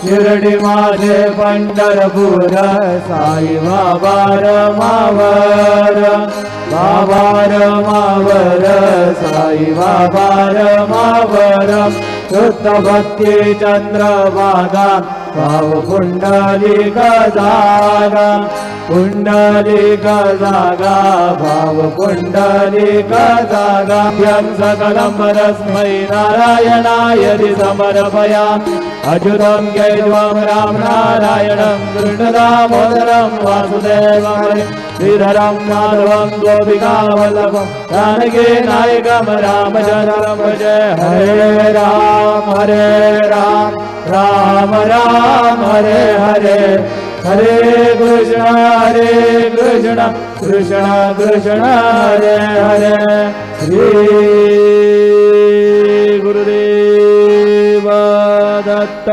शिर्डी माझे पंढरपूर साई बाबा रमावर बाबा रमावर साई बाबा रमावर शुद्ध भक्ती चंद्रभागा भाव पुंडलिक जागा पुंडलिक जागा भाव पुंडलिक जागा यं सकलं परस्मै नारायणाय समर्पयामि अच्युतं केशवं राम नारायणं कृष्णदामोदरं वासुदेवं श्रीधरं माधवं गोपिकावल्लभं जानकी नायकं रामचन्द्रं भजे हरे राम राम राम हरे हरे हरे कृष्ण कृष्ण कृष्ण हरे हरे श्री गुरुदेव दत्त।